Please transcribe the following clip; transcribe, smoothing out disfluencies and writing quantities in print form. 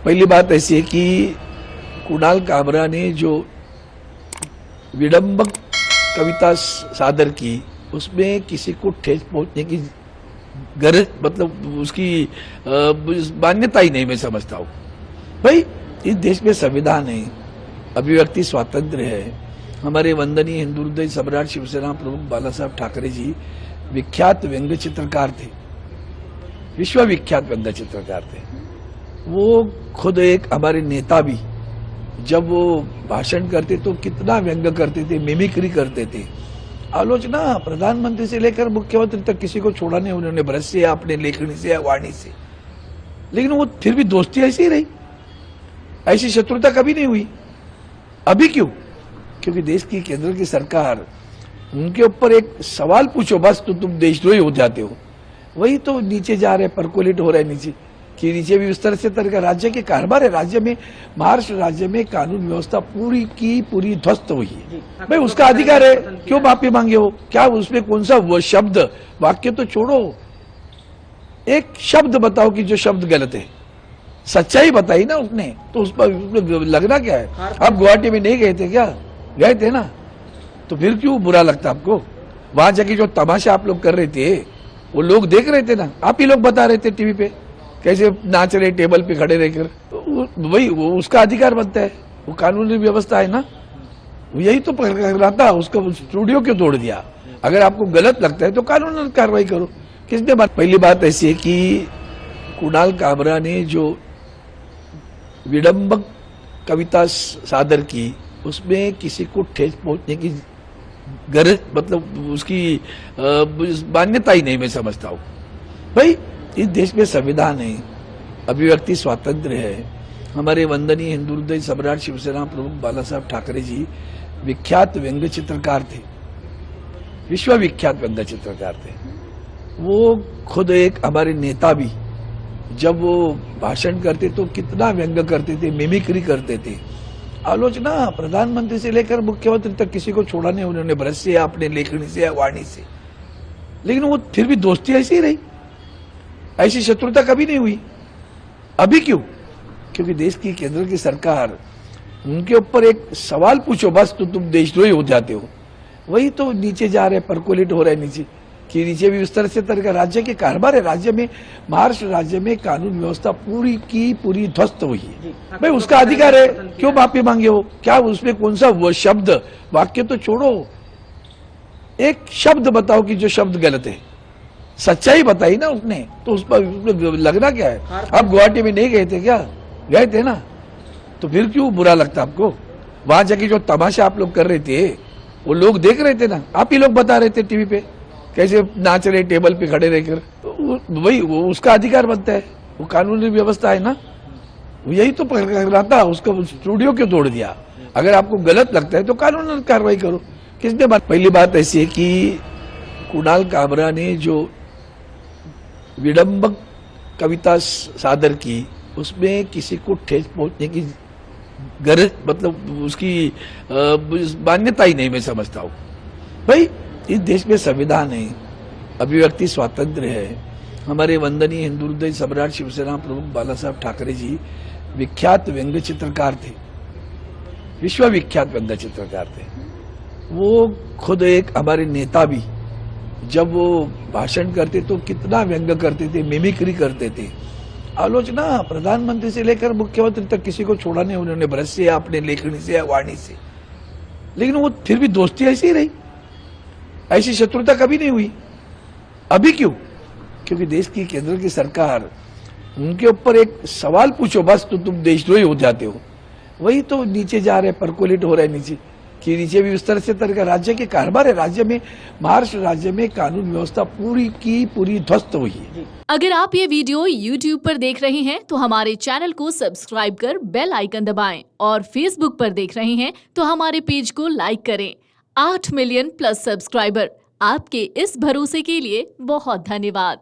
पहली बात ऐसी है कि कुणाल कामरा ने जो विडंबक कविता सादर की, उसमें किसी को ठेस पहुंचने की गरज, मतलब उसकी मान्यता ही नहीं, मैं समझता हूँ। भाई, इस देश में संविधान है, अभिव्यक्ति स्वातंत्र्य है। हमारे वंदनीय हिंदू हृदय सम्राट शिवसेना प्रमुख बाला साहब ठाकरे जी विख्यात व्यंग्य चित्रकार थे, विश्वविख्यात व्यंग्य चित्रकार थे। वो खुद एक हमारे नेता भी, जब वो भाषण करते तो कितना व्यंग्य करते थे, मिमिक्री करते थे। आलोचना प्रधानमंत्री से लेकर मुख्यमंत्री तक किसी को छोड़ा नहीं उन्होंने, ब्रश से, अपने लेखनी से, वाणी से। लेकिन वो फिर भी दोस्ती ऐसी ही रही, ऐसी शत्रुता कभी नहीं हुई। अभी क्यों? क्योंकि देश की केंद्र की सरकार, उनके ऊपर एक सवाल पूछो बस तो तुम देशद्रोही हो जाते हो। वही तो नीचे जा रहे, परकोलेट हो रहे नीचे, कि नीचे भी उस तरह से तरह का राज्य के कारोबार है। राज्य में, महाराष्ट्र राज्य में कानून व्यवस्था पूरी की पूरी ध्वस्त हुई है। भाई, उसका अधिकार है, क्यों माफी मांगे हो? क्या उसमें कौन सा वो शब्द, वाक्य तो छोड़ो, एक शब्द बताओ कि जो शब्द गलत है, सच्चाई बताई ना उसने, तो उस पर लगना क्या है? आप गुवाहाटी में नहीं गए थे क्या? गए थे ना, तो फिर क्यों बुरा लगता आपको? वहां जाके जो तमाशा आप लोग कर रहे थे, वो लोग देख रहे थे ना, आप ही लोग बता रहे थे टीवी पे कैसे नाच रहे टेबल पे खड़े रहकर। वही वो उसका अधिकार बनता है, वो कानूनी व्यवस्था है ना, यही तो रहा था। उसका स्टूडियो क्यों तोड़ दिया? अगर आपको गलत लगता है तो कानूनी कार्रवाई करो। किसने बात? पहली बात ऐसी है कि कुणाल कामरा ने जो विडंबक कविता सादर की, उसमें किसी को ठेस पहुंचने की गरज, मतलब उसकी मान्यता ही नहीं, मैं समझता हूँ। भाई, इस देश में संविधान है, अभिव्यक्ति स्वातंत्र्य है। हमारे वंदनीय हिंदू हृदय सम्राट शिवसेना प्रमुख बाला साहब ठाकरे जी विख्यात व्यंग्य चित्रकार थे, विश्वविख्यात व्यंग्य चित्रकार थे। वो खुद एक हमारे नेता भी, जब वो भाषण करते तो कितना व्यंग्य करते थे, मिमिक्री करते थे। आलोचना प्रधानमंत्री से लेकर मुख्यमंत्री तक किसी को छोड़ा नहीं उन्होंने, ब्रश से, अपने लेखनी से, वाणी से। लेकिन वो फिर भी दोस्ती ऐसी ही रही, ऐसी शत्रुता कभी नहीं हुई। अभी क्यों? क्योंकि देश की केंद्र की सरकार, उनके ऊपर एक सवाल पूछो बस तो तुम देशद्रोही हो जाते हो। वही तो नीचे जा रहे, परकोलेट हो रहे नीचे, कि नीचे भी उस तरह से तरह का राज्य के कारोबार है। राज्य में, महाराष्ट्र राज्य में कानून व्यवस्था पूरी की पूरी ध्वस्त हुई है। भाई, उसका अधिकार है, क्यों माफी मांगे हो? क्या उसमें कौन सा वो शब्द, वाक्य तो छोड़ो, एक शब्द बताओ कि जो शब्द गलत है, सच्चाई बताई ना उसने, तो उस पर लगना क्या है? आप गुवाहाटी में नहीं गए थे क्या? गए थे ना, तो फिर क्यों बुरा लगता आपको? वहां जाके जो तमाशा आप लोग कर रहे थे, वो लोग देख रहे थे ना, आप ही लोग बता रहे थे टीवी पे कैसे नाच रहे टेबल पे खड़े रहकर। वही वो उसका अधिकार बनता है, वो कानूनी व्यवस्था है ना, यही तो रहा था। उसका स्टूडियो क्यों तोड़ दिया? अगर आपको गलत लगता है तो कानूनी कार्रवाई करो। किसने बात? पहली बात ऐसी है कि कुणाल कामरा ने जो विडंबक कविता सादर की, उसमें किसी को ठेस पहुंचने की गरज, मतलब उसकी मान्यता ही नहीं, मैं समझता हूँ। भाई, इस देश में संविधान है, अभिव्यक्ति स्वातंत्र्य है। हमारे वंदनीय हिंदू हृदय सम्राट शिवसेना प्रमुख बाला साहब ठाकरे जी विख्यात व्यंग्य चित्रकार थे, विश्वविख्यात व्यंग्य चित्रकार थे। वो खुद एक हमारे नेता भी, जब वो भाषण करते तो कितना व्यंग्य करते थे, मिमिक्री करते थे। आलोचना प्रधानमंत्री से लेकर मुख्यमंत्री तक किसी को छोड़ा नहीं उन्होंने, ब्रश से, अपने लेखनी से, वाणी से। लेकिन वो फिर भी दोस्ती ऐसी ही रही, ऐसी शत्रुता कभी नहीं हुई। अभी क्यों? क्योंकि देश की केंद्र की सरकार, उनके ऊपर एक सवाल पूछो बस तो तुम देशद्रोही हो जाते हो। वही तो नीचे जा रहे, परकोलेट हो रहे नीचे, कि नीचे भी उस तरह से तरह का राज्य के कारोबार है। राज्य में, महाराष्ट्र राज्य में कानून व्यवस्था पूरी की पूरी ध्वस्त हुई है। अगर आप ये वीडियो YouTube पर देख रहे हैं तो हमारे चैनल को सब्सक्राइब कर बेल आइकन दबाएं, और Facebook पर देख रहे हैं तो हमारे पेज को लाइक करें। 8 मिलियन प्लस सब्सक्राइबर, आपके इस भरोसे के लिए बहुत धन्यवाद।